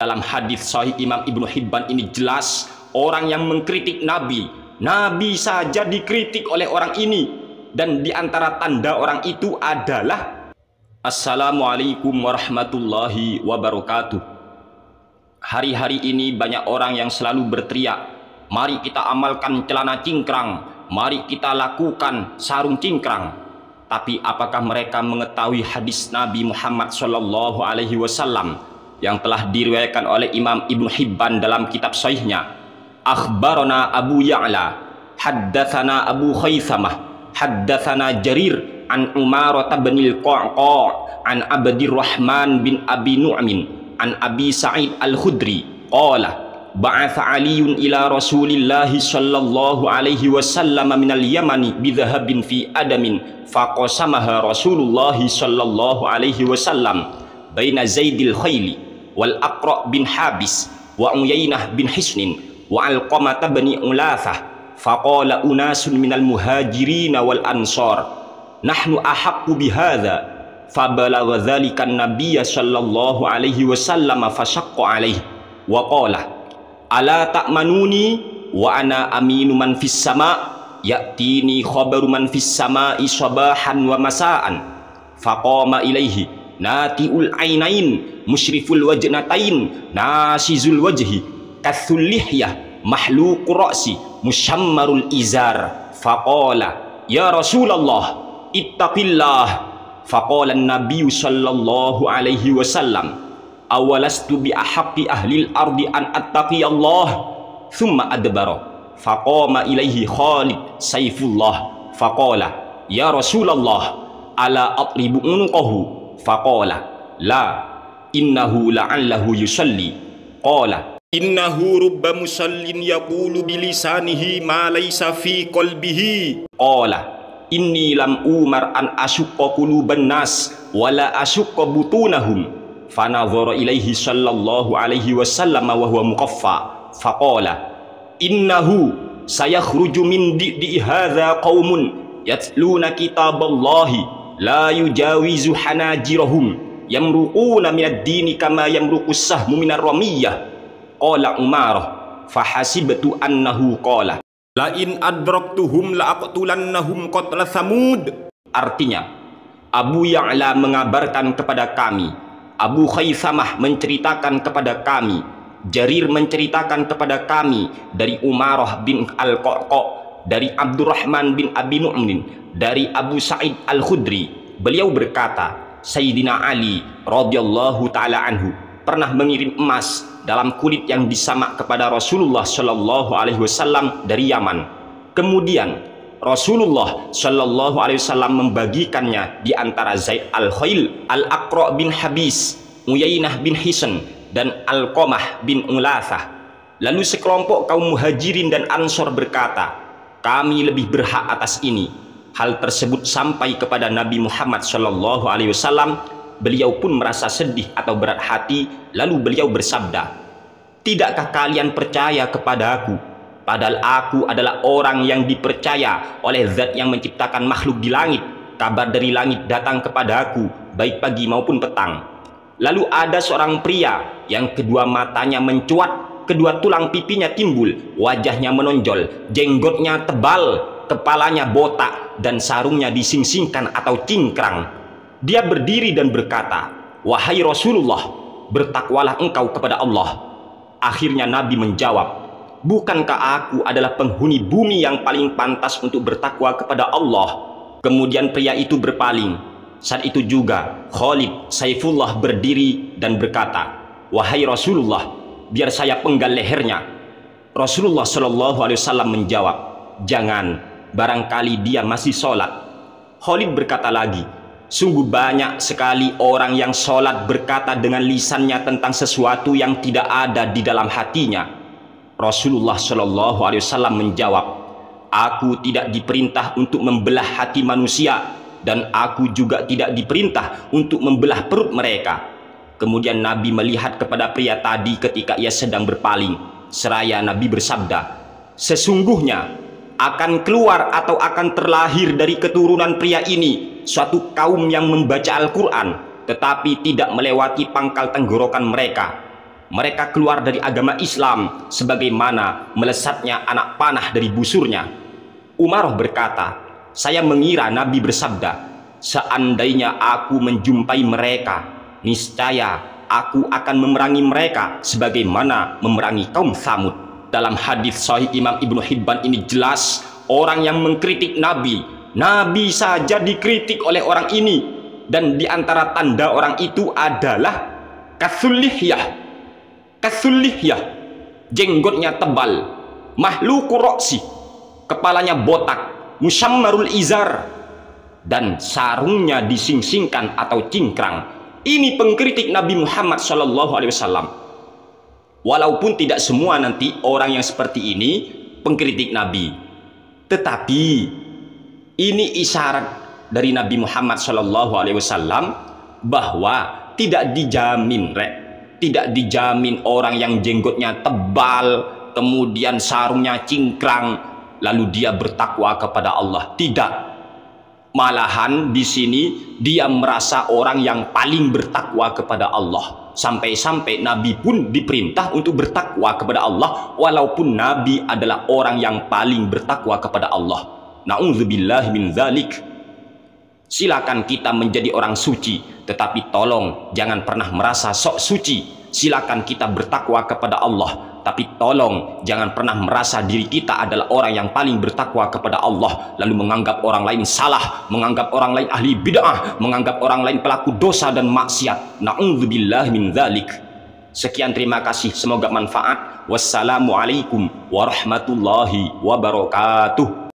Dalam hadis sahih Imam Ibnu Hibban ini jelas orang yang mengkritik Nabi saja dikritik oleh orang ini, dan di antara tanda orang itu adalah Assalamualaikum warahmatullahi wabarakatuh. Hari-hari ini banyak orang yang selalu berteriak, mari kita amalkan celana cingkrang, mari kita lakukan sarung cingkrang. Tapi apakah mereka mengetahui hadis Nabi Muhammad SAW yang telah diriwayatkan oleh Imam Ibnu Hibban dalam kitab sahihnya? Akhbarana Abu Ya'la, haddatsana Abu Khaythamah, haddatsana Jarir an Umarah bin al-Qa'qa' an Abdirrahman bin Abi Nu'min an Abi Sa'id al-Khudri qala ba'atha Aliun ila Rasulillahi sallallahu alaihi wasallam minal Yamani bidhahabin fi adamin faqasamaha Rasulullahi sallallahu alaihi wasallam baina Zaidil Khayli wal Aqra' bin Habis wa Uyainah bin Hisnin wa Alqamah bin Ulathah faqala unasun minal muhajirin wal ansar nahnu ahaqqu bihadza fabalagha dzalika an-nabiy sallallahu alaihi wasallam fashaqqa alaihi wa qala ala ta'manuni wa ana aminu man fis sama' ya'tini khabaru man fis sama'i sabahan wa masa'an faqama ilaihi nati'ul ainain musyriful wajnatain nasizul wajhi kathul lihyah mahluqur ra'si musyammarul izar faqala ya Rasulullah ittaqillah faqala an-nabiy sallallahu alaihi wasallam awalastu bi ahaqqi ahlil ardi an attaqiyallah thumma adbara faqama ilaihi Khalid Saifullah faqala ya Rasulullah ala atribu unqahu faqala la innahu la'allahu yusalli qala innahu rubba musallin yaqulu bilisanihi ma laysa fi qalbihi qala inni lam umar an asyqa quluban nas wala asyqa butunahum fanadhara ilaihi sallallahu alaihi wasallam wa huwa muqaffa faqala innahu sayakhruju min di hadza qaumun yatluna kitaballahi la yujawizu hanajirahum yamruquna minad dini kama yamruqus sahmu minar ramiyah qala Umarah fahasibtu annahu qala la in adraktuhum la aqtulannahum qatla Thamud. Artinya, Abu Ya'la mengabarkan kepada kami, Abu Khaythamah menceritakan kepada kami, Jarir menceritakan kepada kami dari Umarah bin al-Qa'qa', dari Abdurrahman bin Abi Nu'min, dari Abu Sa'id al-Khudri. Beliau berkata, Sayyidina Ali radhiyallahu ta'ala anhu pernah mengirim emas dalam kulit yang disamak kepada Rasulullah Shallallahu Alaihi Wasallam dari Yaman. Kemudian Rasulullah Shallallahu Alaihi Wasallam membagikannya di antara Zaid al-Khayl, Al-Aqra' bin Habis, Uyainah bin Hisn, dan Alqamah bin Ulathah. Lalu sekelompok kaum muhajirin dan ansor berkata, kami lebih berhak atas ini. Hal tersebut sampai kepada Nabi Muhammad Shallallahu Alaihi Wasallam. Beliau pun merasa sedih atau berat hati, lalu beliau bersabda, tidakkah kalian percaya kepada aku, padahal aku adalah orang yang dipercaya oleh zat yang menciptakan makhluk di langit. Kabar dari langit datang kepada aku baik pagi maupun petang. Lalu ada seorang pria yang kedua matanya mencuat, kedua tulang pipinya timbul, wajahnya menonjol, jenggotnya tebal, kepalanya botak, dan sarungnya disingsingkan atau cingkrang. Dia berdiri dan berkata, wahai Rasulullah, bertakwalah engkau kepada Allah. Akhirnya Nabi menjawab, bukankah aku adalah penghuni bumi yang paling pantas untuk bertakwa kepada Allah? Kemudian pria itu berpaling. Saat itu juga Khalid Saifullah berdiri dan berkata, wahai Rasulullah, biar saya penggal lehernya. Rasulullah Shallallahu Alaihi Wasallam menjawab, jangan, barangkali dia masih sholat. Khalid berkata lagi, sungguh banyak sekali orang yang sholat berkata dengan lisannya tentang sesuatu yang tidak ada di dalam hatinya. Rasulullah Shallallahu Alaihi Wasallam menjawab, aku tidak diperintah untuk membelah hati manusia, dan aku juga tidak diperintah untuk membelah perut mereka. Kemudian Nabi melihat kepada pria tadi ketika ia sedang berpaling, seraya Nabi bersabda, sesungguhnya akan keluar atau akan terlahir dari keturunan pria ini suatu kaum yang membaca Al-Quran tetapi tidak melewati pangkal tenggorokan mereka. Mereka keluar dari agama Islam sebagaimana melesatnya anak panah dari busurnya. Umaroh berkata, saya mengira Nabi bersabda, seandainya aku menjumpai mereka, niscaya aku akan memerangi mereka sebagaimana memerangi kaum Tsamud. Dalam hadis Sahih Imam Ibnu Hibban ini jelas, orang yang mengkritik Nabi saja dikritik oleh orang ini, dan diantara tanda orang itu adalah kasulihyah, jenggotnya tebal, mahluku roksi, kepalanya botak, musyammarul izar, dan sarungnya disingsingkan atau cingkrang. Ini pengkritik Nabi Muhammad SAW. Walaupun tidak semua nanti orang yang seperti ini pengkritik Nabi, tetapi ini isyarat dari Nabi Muhammad SAW bahwa tidak dijamin orang yang jenggotnya tebal, kemudian sarungnya cingkrang, lalu dia bertakwa kepada Allah. Tidak. Malahan di sini dia merasa orang yang paling bertakwa kepada Allah. Sampai-sampai Nabi pun diperintah untuk bertakwa kepada Allah, walaupun Nabi adalah orang yang paling bertakwa kepada Allah. Na'udzubillah min dzalik. Silakan kita menjadi orang suci, tetapi tolong jangan pernah merasa sok suci. Silakan kita bertakwa kepada Allah, tapi tolong jangan pernah merasa diri kita adalah orang yang paling bertakwa kepada Allah, lalu menganggap orang lain salah, menganggap orang lain ahli bid'ah, menganggap orang lain pelaku dosa dan maksiat. Na'udzubillah min dzalik. Sekian, terima kasih, semoga manfaat. Wassalamualaikum warahmatullahi wabarakatuh.